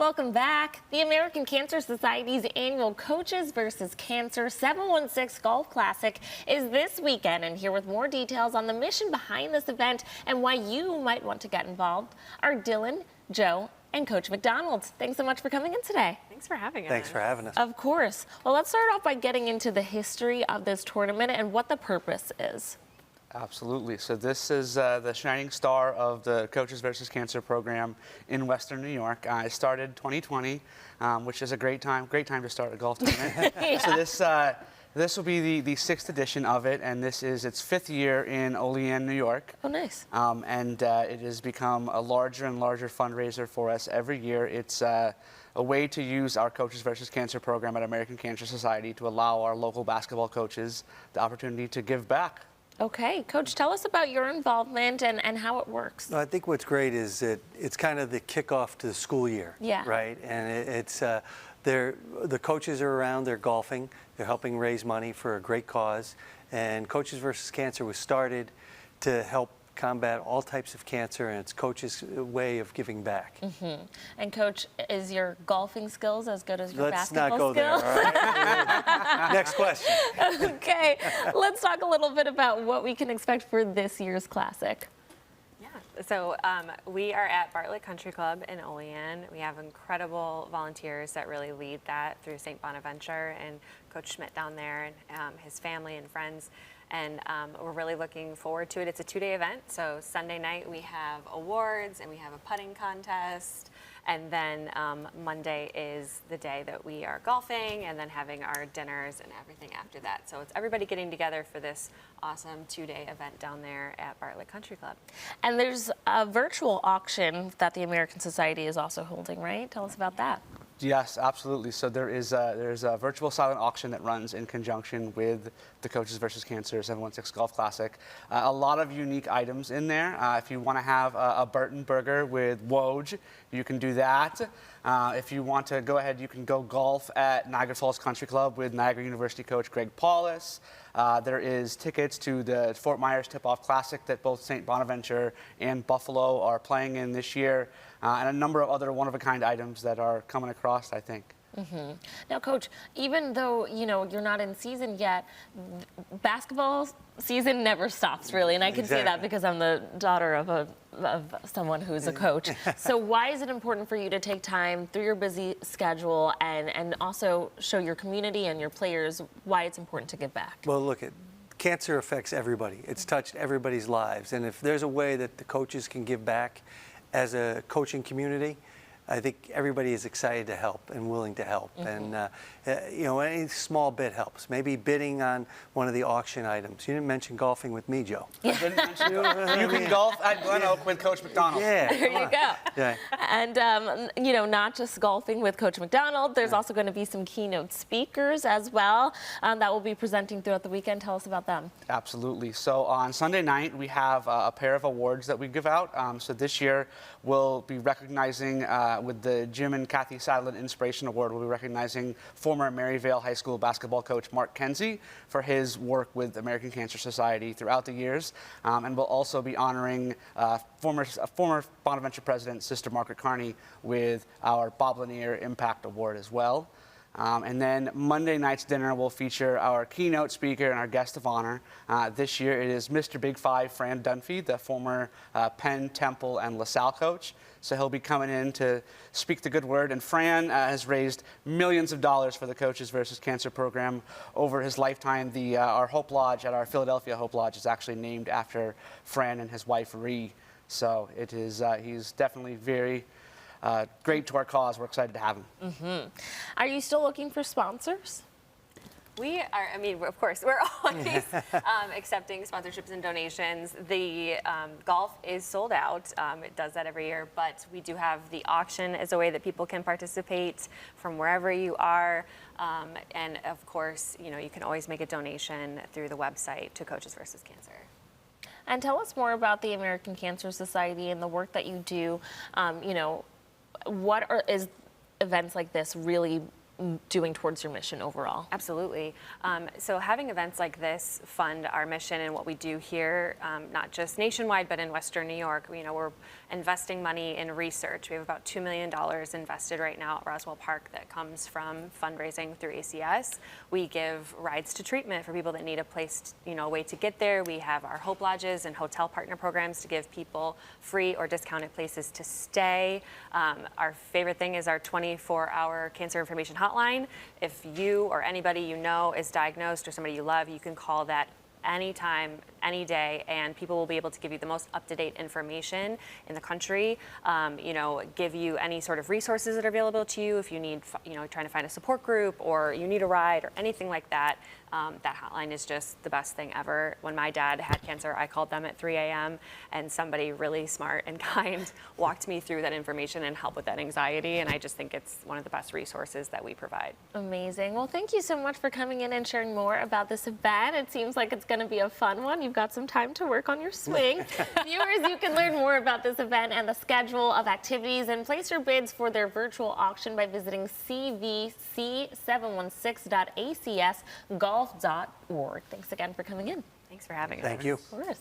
Welcome back. The American Cancer Society's annual Coaches vs. Cancer 716 Golf Classic is this weekend, and here with more details on the mission behind this event and why you might want to get involved are Dylan, Joe, and Coach McDonald. Thanks so much for coming in today. Thanks for having us. Thanks for having us. Of course. Well, let's start off by getting into the history of this tournament and what the purpose is. Absolutely. So this is the shining star of the Coaches vs. Cancer program in Western New York. I started 2020, which is a great time to start a golf tournament. Yeah. So this will be the sixth edition of it, and this is its fifth year in Olean, New York. Oh, nice. It has become a larger and larger fundraiser for us every year. It's a way to use our Coaches vs. Cancer program at American Cancer Society to allow our local basketball coaches the opportunity to give back. Okay, Coach, tell us about your involvement and how it works. I think what's great is that it's kind of the kickoff to the school year, Yeah. right? And the coaches are around, they're golfing, they're helping raise money for a great cause. And Coaches vs. Cancer was started to help combat all types of cancer, and it's coaches' way of giving back. Mm-hmm. And Coach, is your golfing skills as good as your Let's basketball not go skills? there, all right? Next question. Okay, let's talk a little bit about what we can expect for this year's Classic. Yeah. So we are at Bartlett Country Club in Olean. We have incredible volunteers that really lead that through St. Bonaventure and Coach Schmidt down there and his family and friends. And we're really looking forward to it. It's a two-day event. So Sunday night we have awards and we have a putting contest. And then Monday is the day that we are golfing and then having our dinners and everything after that. So it's everybody getting together for this awesome two-day event down there at Bartlett Country Club. And there's a virtual auction that the American Society is also holding, right? Tell us about that. Yes, absolutely. So there's a virtual silent auction that runs in conjunction with the Coaches vs. Cancer 716 Golf Classic. A lot of unique items in there. If you want to have a Burton burger with Woj, you can do that. If you want to go ahead, you can go golf at Niagara Falls Country Club with Niagara University coach Greg Paulus. There is tickets to the Fort Myers Tip-Off Classic that both St. Bonaventure and Buffalo are playing in this year, and a number of other one-of-a-kind items that are coming across, I think. Mm-hmm. Now, Coach, even though you're not in season yet, basketball season never stops, really, and I can say that because I'm the daughter of someone who's a coach. So why is it important for you to take time through your busy schedule and also show your community and your players why it's important to give back? Well, look, cancer affects everybody. It's touched everybody's lives. And if there's a way that the coaches can give back as a coaching community, I think everybody is excited to help and willing to help. Mm-hmm. And, any small bit helps. Maybe bidding on one of the auction items. You didn't mention golfing with me, Joe. I didn't mention you can golf at Glen Oak with Coach McDonald. Yeah, there you go. Yeah. And, not just golfing with Coach McDonald, there's also going to be some keynote speakers as well that will be presenting throughout the weekend. Tell us about them. Absolutely. So on Sunday night, we have a pair of awards that we give out. So this year, we'll be recognizing with the Jim and Kathy Sadlin Inspiration Award, we'll be recognizing former Maryvale High School basketball coach Mark Kenzie for his work with American Cancer Society throughout the years. And we'll also be honoring former Bonaventure president, Sister Margaret Carney, with our Bob Lanier Impact Award as well. And then Monday night's dinner will feature our keynote speaker and our guest of honor. This year it is Mr. Big Five, Fran Dunphy, the former Penn, Temple, and LaSalle coach. So he'll be coming in to speak the good word. And Fran has raised millions of dollars for the Coaches vs. Cancer program over his lifetime. Our Hope Lodge at our Philadelphia Hope Lodge is actually named after Fran and his wife, Ree. So it is, he's definitely very great to our cause. We're excited to have him. Mm-hmm. Are you still looking for sponsors? We are, of course, we're always accepting sponsorships and donations. The golf is sold out. It does that every year, but we do have the auction as a way that people can participate from wherever you are. And of course, you can always make a donation through the website to Coaches vs. Cancer. And tell us more about the American Cancer Society and the work that you do. What is events like this really doing towards your mission overall? Absolutely. So having events like this fund our mission and what we do here, not just nationwide, but in Western New York. We're investing money in research. We have about $2 million invested right now at Roswell Park that comes from fundraising through ACS. We give rides to treatment for people that need a place, a way to get there. We have our Hope Lodges and hotel partner programs to give people free or discounted places to stay. Our favorite thing is our 24-hour cancer information hotline. If you or anybody you know is diagnosed or somebody you love, you can call that anytime, any day, and people will be able to give you the most up-to-date information in the country, give you any sort of resources that are available to you if you need, trying to find a support group or you need a ride or anything like that. That hotline is just the best thing ever. When my dad had cancer, I called them at 3 a.m. and somebody really smart and kind walked me through that information and helped with that anxiety. And I just think it's one of the best resources that we provide. Amazing. Well, thank you so much for coming in and sharing more about this event. It seems like it's going to be a fun one. You've got some time to work on your swing. Viewers, you can learn more about this event and the schedule of activities and place your bids for their virtual auction by visiting cvc716.acsgolf.org. Thanks again for coming in. Thanks for having us. Thank you. Of course.